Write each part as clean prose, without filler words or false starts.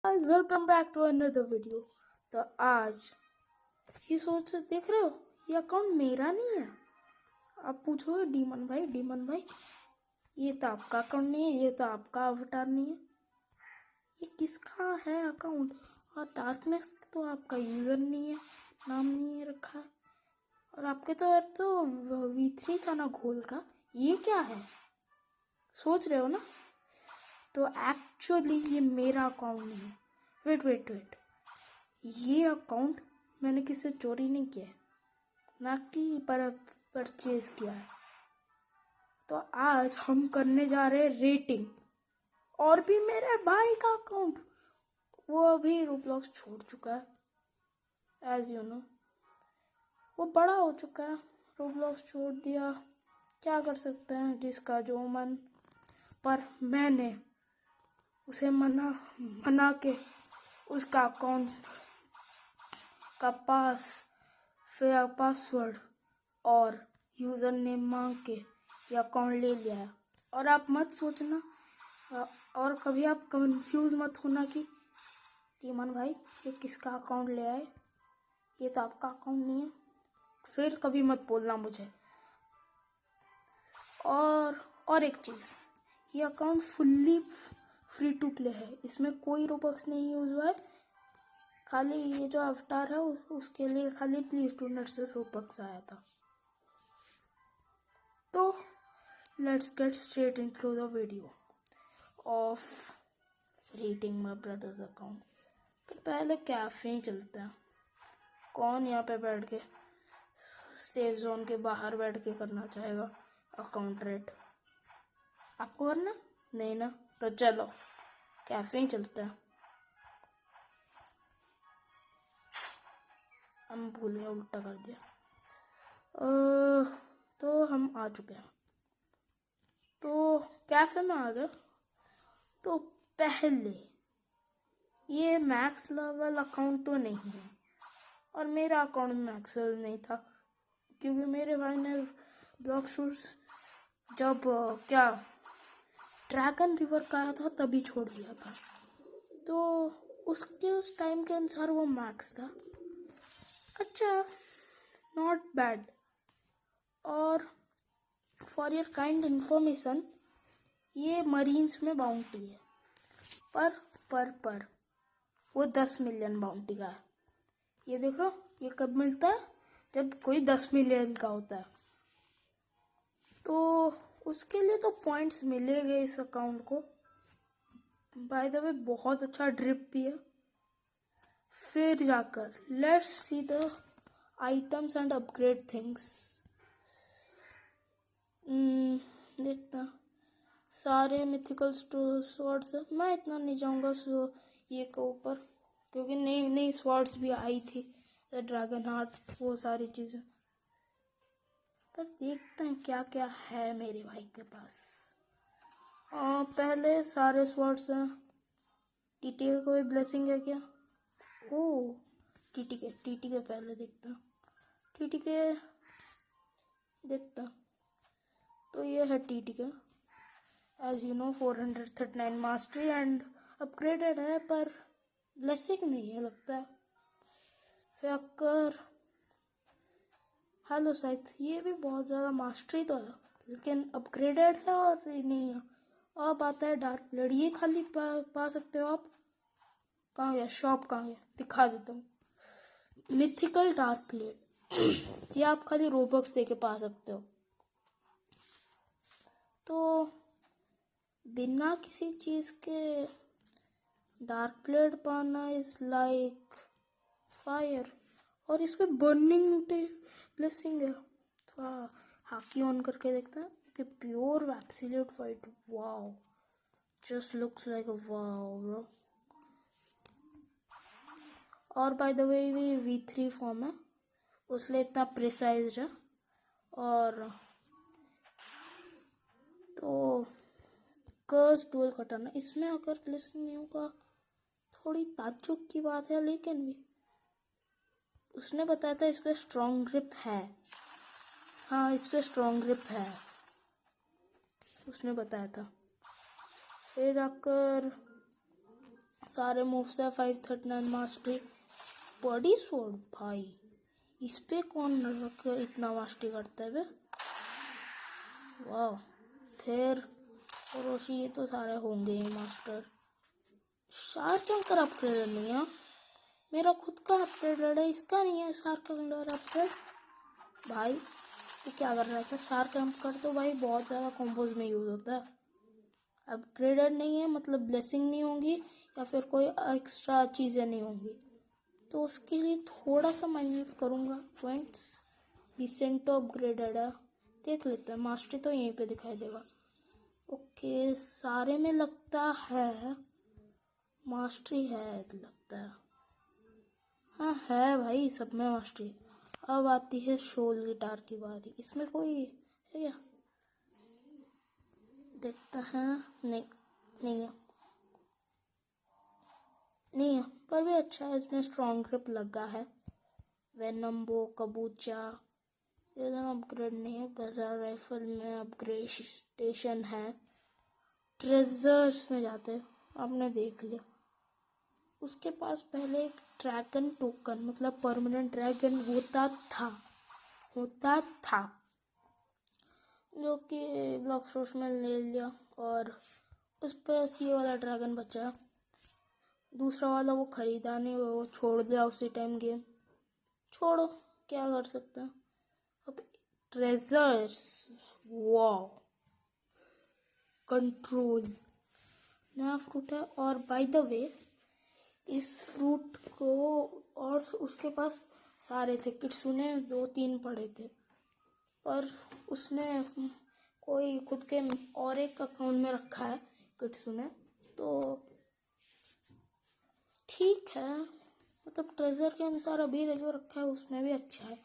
guys, welcome back to another video। तो आज ये सोच देख रहे हो, ये अकाउंट मेरा नहीं है। आप पूछोगे डीमन भाई ये तो आपका अकाउंट नहीं है, ये तो आपका अवतार नहीं है, ये किसका है अकाउंट? और डार्कनेस तो आपका यूजर नहीं है, नाम नहीं है रखा है। और आपके तो V3 था ना घोल का, ये क्या है सोच रहे हो ना? तो एक्चुअली ये मेरा अकाउंट नहीं है। वेट, ये अकाउंट मैंने किसी चोरी नहीं किया है, ना कि परचेज किया है। तो आज हम करने जा रहे हैं रेटिंग। और भी मेरे भाई का अकाउंट, वो अभी रोब्लॉक्स छोड़ चुका है, एज यू नो वो बड़ा हो चुका है, रोब्लॉक्स छोड़ दिया, क्या कर सकते हैं, जिसका जो मन। पर मैंने उसे मना के उसका अकाउंट का पासवर्ड और यूज़र नेम मांग के ये अकाउंट ले लिया है। और आप मत सोचना और कभी आप कंफ्यूज मत होना कि टीमन भाई ये किसका अकाउंट ले आए, ये तो आपका अकाउंट नहीं है। फिर कभी मत बोलना मुझे। और एक चीज़, ये account fully free to play है, इसमें कोई रोबक्स नहीं यूज़ हुआ है। खाली ये जो अवतार है उसके लिए खाली प्लीज डू नॉट से रोबक्स आया था। तो let's get straight into the video of rating my brothers account. तो पहले कैफे ही चलते हैं। कौन यहाँ पे बैठ के सेफ जोन के बाहर बैठ के करना चाहेगा अकाउंट रेट? आपको करना नहीं ना, तो चलो कैफे ही चलते हैं। हम भूल गया, उल्टा कर दिया। तो हम आ चुके हैं, तो कैफे में आ गए। तो पहले ये मैक्स लेवल अकाउंट तो नहीं है, और मेरा अकाउंट मैक्स लेवल नहीं था, क्योंकि मेरे भाई ने ब्लॉक शूट्स जब क्या ड्रैगन रिवर का आया था तभी छोड़ दिया था। तो उसके उस टाइम के अनुसार वो मैक्स था। अच्छा, नॉट बैड। और फॉर योर काइंड इन्फॉर्मेशन, ये मरीन्स में बाउंटी है, पर वो 10 मिलियन बाउंटी का है। ये देख लो, ये कब मिलता है? जब कोई 10 मिलियन का होता है। तो उसके लिए तो पॉइंट्स मिलेंगे इस अकाउंट को। बाय द वे बहुत अच्छा ड्रिप भी है। फिर जाकर let's see the items and upgrade things. देखता, सारे मिथिकल स्वॉर्ड्स है। मैं इतना नहीं जाऊंगा ये के ऊपर, क्योंकि नई स्वॉर्ड्स भी आई थी, ड्रैगन हार्ट, वो सारी चीज़ें। पर देखते हैं क्या क्या है मेरे भाई के पास। पहले सारे स्वॉर्ड्स हैं। टीटी का कोई ब्लेसिंग है क्या? ओह, टीटी के पहले देखता, टीटी के देखता। तो ये है टीटी का, as you know 439 mastery and upgraded है, पर ब्लेसिंग नहीं है लगता है। फिर हेलो साइथ, ये भी बहुत ज़्यादा मास्टरी तो है, लेकिन अपग्रेडेड है और नहीं है। अब आता है डार्क ब्लेड, ये खाली पा सकते हो आप। कहाँ गया शॉप, कहाँ गया? दिखा देता हूँ। मिथिकल डार्क ब्लेड ये आप खाली रोबक्स दे के पा सकते हो। तो बिना किसी चीज़ के डार्क ब्लेड पाना इज लाइक फायर। और इसमें बर्निंग ब्लेसिंग है। तो हाकी ऑन करके देखते हैं कि pure absolute fight, wow, just looks like a wow bro. और बाय द वे ये V3 फॉर्म है, उसलिए इतना प्रिसाइज है। और तो कर्स डुअल कटाना, इसमें अगर ब्लेसिंग नहीं होगा थोड़ी ताज्जुब की बात है, लेकिन भी उसने बताया था इस पर स्ट्रॉन्ग ग्रिप है। हाँ, इस पर स्ट्रॉन्ग ग्रिप है, उसने बताया था। फिर आकर सारे मूव्स है 539 मास्टरी। बॉडी स्वॉर्ड भाई, इस पे कौन इतना मास्टरी करता है बे? वाह। फिर रोशी, ये तो सारे होंगे ही मास्टर। शार्क एंकर अपग्रेड नहीं है, मेरा खुद का अपग्रेडेड है, इसका नहीं है शार्क एंकर अपग्रेड। भाई तो क्या कर रहा था? शार्क एंकर तो भाई बहुत ज़्यादा कॉम्पोज में यूज़ होता है। अपग्रेडेड नहीं है मतलब ब्लेसिंग नहीं होंगी या फिर कोई एक्स्ट्रा चीज़ें नहीं होंगी, तो उसके लिए थोड़ा सा माइनस करूँगा पॉइंट्स। डिसेंटो अपग्रेडेड है, देख लेते हैं। मास्टरी तो यहीं पे दिखाई देगा। ओके, सारे में लगता है मास्टरी है लगता है। हाँ है भाई, सब में मास्टरी। अब आती है शोल गिटार की बारी। इसमें कोई है क्या? देखते हैं। नहीं, नहीं है, नहीं है, पर भी अच्छा है। इसमें स्ट्रॉन्ग ग्रिप लगा है। वेनम्बो, कबूचा, ये अपग्रेड नहीं है। बाजार राइफल में अपग्रेडेशन है। ट्रेजर्स में जाते हैं, आपने देख लिया। उसके पास पहले एक ड्रैगन टोकन मतलब परमानेंट ड्रैगन होता था जो कि ब्लॉक सोर्स में ले लिया, और उस पर ये वाला ड्रैगन बचा। दूसरा वाला वो खरीदा नहीं, वो छोड़ दिया उसी टाइम गेम। छोड़ो, क्या कर सकते हैं। अब ट्रेजर्स, वाओ, कंट्रोल नया फ्रूट है। और बाय द वे, इस फ्रूट को, और उसके पास सारे थे किट्सुने, 2-3 पड़े थे, पर उसने कोई खुद के और एक अकाउंट में रखा है किट्सुने, तो ठीक है। मतलब ट्रेजर के अनुसार अभी जो रखा है उसमें भी अच्छा है।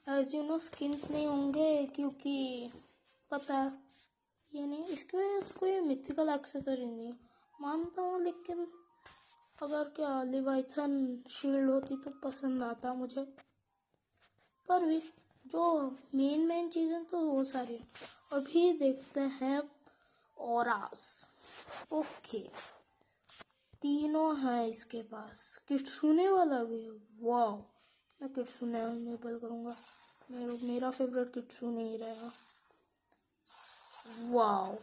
एज यू नो स्किन्स नहीं होंगे क्योंकि पता है ये नहीं, इसके वजह से कोई मिथिकल एक्सेसरी नहीं है मानता हूँ, लेकिन अगर क्या लिवाइथन शील्ड होती तो पसंद आता मुझे। पर भी जो मेन चीज़ें तो वो सारी। अभी देखते हैं ऑरास। ओके, तीनों हैं इसके पास। किट्सुने वाला भी है, वाह। मैं किट्सुने इनेबल करूँगा, मेरा फेवरेट किट्सुने ही रहेगा। वाह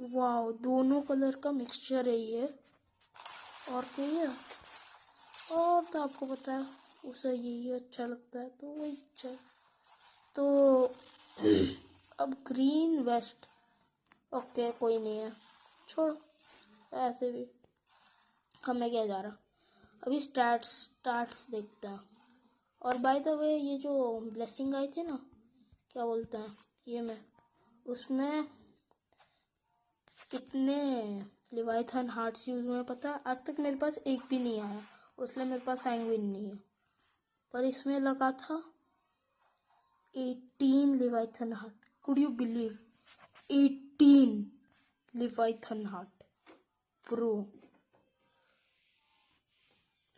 वाह, दोनों कलर का मिक्सचर है ये। और कोई है? और तो आपको पता है उसे यही अच्छा लगता है, तो वही अच्छा है। तो अब ग्रीन वेस्ट, ओके कोई नहीं है, छोड़ो, ऐसे भी हमें क्या जा रहा। अभी स्टार्ट्स देखते हैं। और बाय द वे, ये जो ब्लेसिंग आई थी ना, क्या बोलते हैं ये, में उसमें कितने लिवाइथन हार्ट्स यूज हुए पता है? आज तक मेरे पास एक भी नहीं आया, इसलिए मेरे पास सैंग्विन नहीं है। पर इसमें लगा था 18 leviathan heart. Could you believe 18 leviathan heart pro.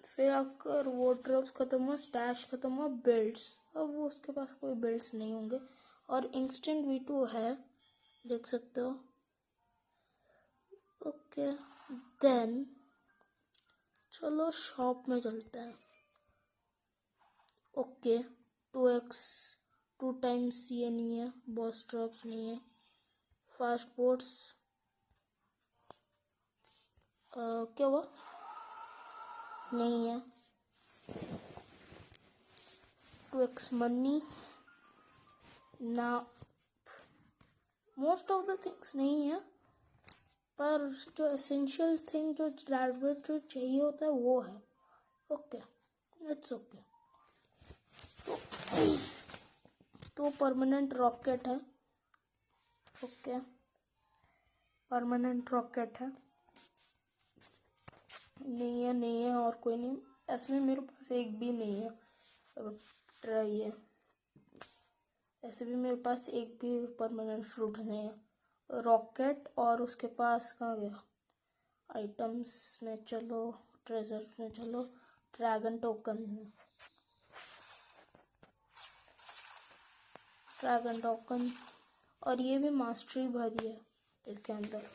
फिर अगर वो ड्रॉप्स खत्म हुआ, स्टैश खत्म हुआ, बेल्ट्स, अब वो उसके पास कोई बेल्ट्स नहीं होंगे। और इंस्टेंट V2 है, देख सकते हो। ओके, देन चलो शॉप में चलते हैं। ओके, 2x 2 टाइम्स ये नहीं है, बॉस ड्रॉप्स नहीं है, फास्ट बोट्स क्या हुआ, नहीं है। 2x मनी ना, मोस्ट ऑफ द थिंग्स नहीं है, पर जो एसेंशियल थिंग जो ग्रेजुएट जो चाहिए होता है वो है। Okay, it's okay. तो परमानेंट रॉकेट है। ओके, परमानेंट रॉकेट है, नहीं है, नहीं है, और कोई नहीं। ऐसे में मेरे पास एक भी नहीं है, अब ट्राई है। ऐसे भी मेरे पास एक भी परमानेंट फ्रूट नहीं है। रॉकेट, और उसके पास कहाँ गया, आइटम्स में चलो, ट्रेजर्स में चलो, ड्रैगन टोकन में, ड्रैगन टोकन। और ये भी मास्टरी भरी है, इसके अंदर।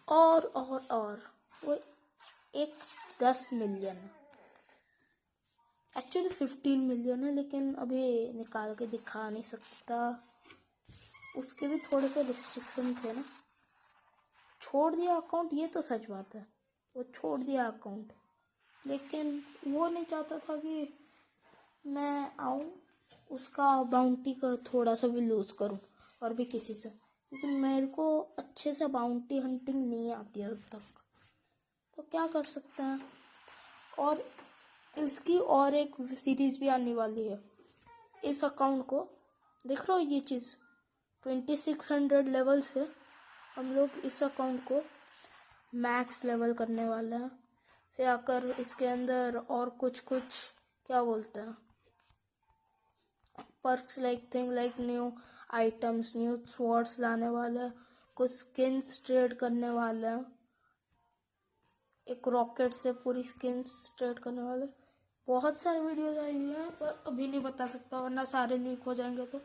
और वो एक 10 मिलियन है, एक्चुअली 15 मिलियन है, लेकिन अभी निकाल के दिखा नहीं सकता, उसके भी थोड़े से रिस्ट्रिक्शन थे ना। छोड़ दिया अकाउंट, ये तो सच बात है, वो छोड़ दिया अकाउंट, लेकिन वो नहीं चाहता था कि मैं आऊँ उसका बाउंटी का थोड़ा सा भी लूज़ करूँ और भी किसी से, क्योंकि मेरे को अच्छे से बाउंटी हंटिंग नहीं आती है अब तक, तो क्या कर सकते हैं। और इसकी और एक सीरीज़ भी आने वाली है। इस अकाउंट को देख रहे हो, ये चीज़ 2600 लेवल से हम लोग इस अकाउंट को मैक्स लेवल करने वाले हैं। फिर आकर इसके अंदर और कुछ क्या बोलते हैं, perks like new items, new swords लाने वाले हैं, कुछ स्किन्स ट्रेड करने वाले हैं, एक रॉकेट से पूरी स्किन्स ट्रेड करने वाले। बहुत सारे वीडियोस आई हुई हैं, पर अभी नहीं बता सकता, वरना सारे लीक हो जाएंगे तो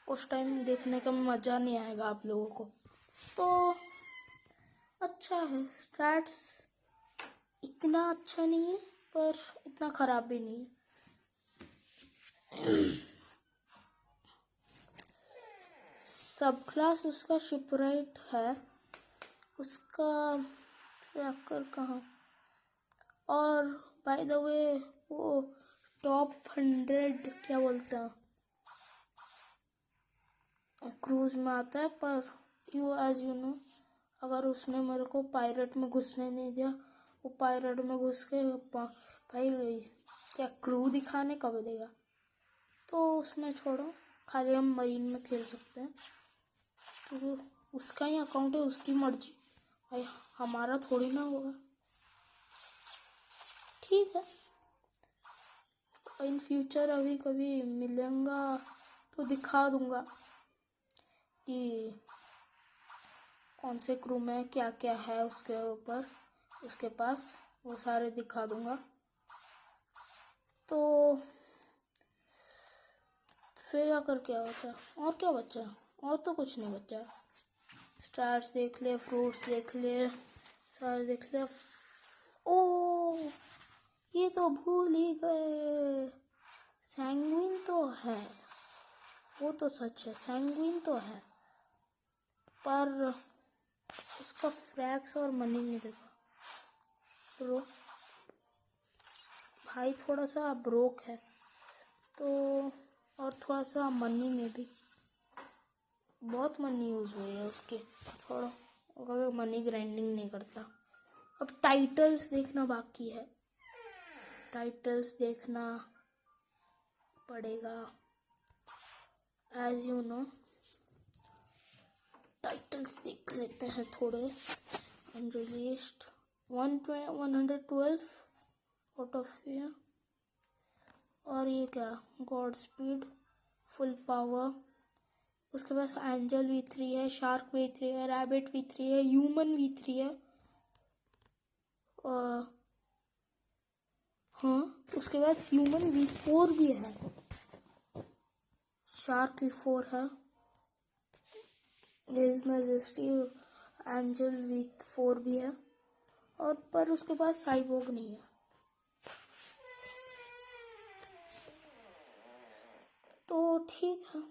उस टाइम देखने का मज़ा नहीं आएगा आप लोगों को। तो अच्छा है, स्टैट्स इतना अच्छा नहीं है पर इतना ख़राब भी नहीं है। सब क्लास उसका शिपराइट है, उसका ट्रैकर कहाँ, और बाय द वे वो टॉप 100 क्या बोलते हैं क्रूज में आता है, पर यू नो अगर उसने मेरे को पायरेट में घुसने नहीं दिया, वो पायरेट में घुस के भाई क्या क्रू दिखाने कब देगा, तो उसमें छोड़ो, खाली हम मरीन में खेल सकते हैं, क्योंकि उसका ही अकाउंट है, उसकी मर्जी भाई, हमारा थोड़ी ना होगा। ठीक है, इन फ्यूचर अभी कभी मिलेंगा तो दिखा दूंगा कि कौन से क्रू में क्या क्या है उसके ऊपर, उसके पास वो सारे दिखा दूंगा। तो फिर आकर क्या बचा, और क्या बचा, और तो कुछ नहीं बचा। स्टार्स देख ले, फ्रूट्स देख ले, सारे देख ले। ओ ये तो भूल ही गए, सैंग्विन तो है, वो तो सच है, सैंग्विन तो है, पर उसका फ्रैक्स और मनी नहीं देखा। ब्रो भाई थोड़ा सा ब्रोक है, तो और थोड़ा सा मनी में भी बहुत मनी यूज़ हुई है उसके, थोड़ा अगर मनी ग्राइंडिंग नहीं करता। अब टाइटल्स देखना बाकी है, टाइटल्स देखना पड़ेगा, एज यू नो। टाइटल्स देख लेते हैं थोड़े। अनरिलीज्ड 112 आउट ऑफ ईयर, और ये क्या, गॉड स्पीड, फुल पावर, उसके बाद एंजल V3 है, शार्क V3 है, रैबिट V3 है, ह्यूमन V3 है, और हाँ उसके बाद ह्यूमन V4 भी है, शार्क V4 है, हिज मैजेस्टी एंजल V4 भी है, और पर उसके पास साइबोर्ग नहीं है। तो ठीक है,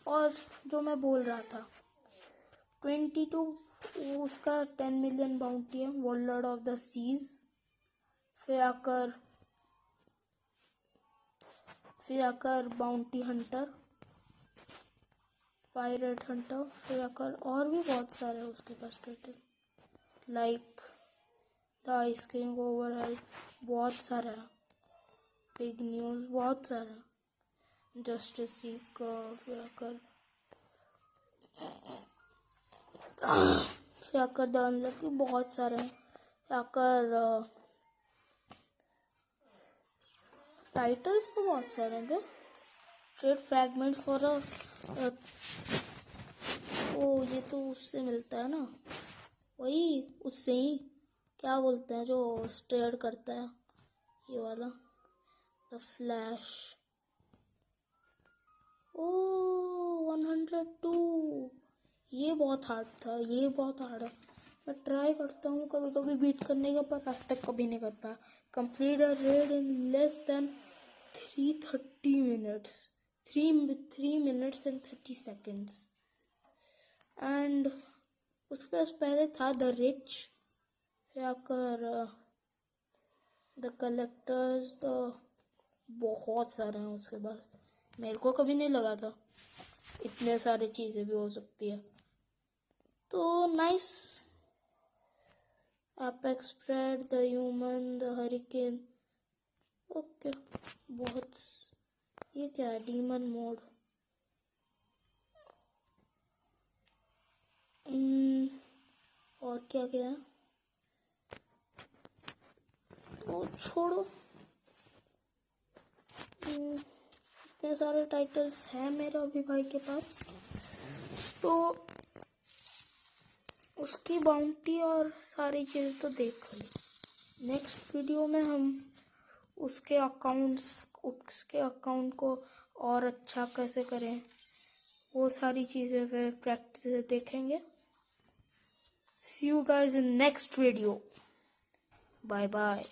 और जो मैं बोल रहा था 22 उसका 10 मिलियन बाउंटी है, वर्ल्ड ऑफ द सीज। फिर आकर बाउंटी हंटर, पायरेट हंटर, फिर आकर और भी बहुत सारे उसके पास title, like the ice king overall, बहुत सारा है, बिग न्यूज़, बहुत सारा, जस्टिस सीकर, फिर आकर द अनलकी, बहुत सारे हैं, आकर टाइटल्स तो बहुत सारे हैं। ट्रेड फ्रैगमेंट फॉर ओ ये तो उससे मिलता है ना, वही उससे ही क्या बोलते हैं जो ट्रेड करता है, ये वाला द फ्लैश, ओ 102। ये बहुत हार्ड था, ये बहुत हार्ड है। मैं ट्राई करता हूँ कभी कभी बीट करने का, पर आज तक कभी नहीं कर पाया। Complete a red in less than 330 minutes, 3 minutes and 30 seconds। And उसके पास पहले था द रिच, फिर आकर द कलेक्टर्स, द बहुत सारे हैं उसके बाद। मेरे को कभी नहीं लगा था इतने सारे चीज़ें भी हो सकती है। तो nice. Apex spread, the human, the hurricane, okay बहुत। ये क्या है? Demon mode. और क्या क्या है तो छोड़ो। इतने सारे टाइटल्स हैं मेरे अभी भाई के पास, तो उसकी बाउंटी और सारी चीज़ तो देख ली। नेक्स्ट वीडियो में हम उसके अकाउंट को और अच्छा कैसे करें, वो सारी चीज़ें वे प्रैक्टिस देखेंगे। See you guys in next video. Bye bye.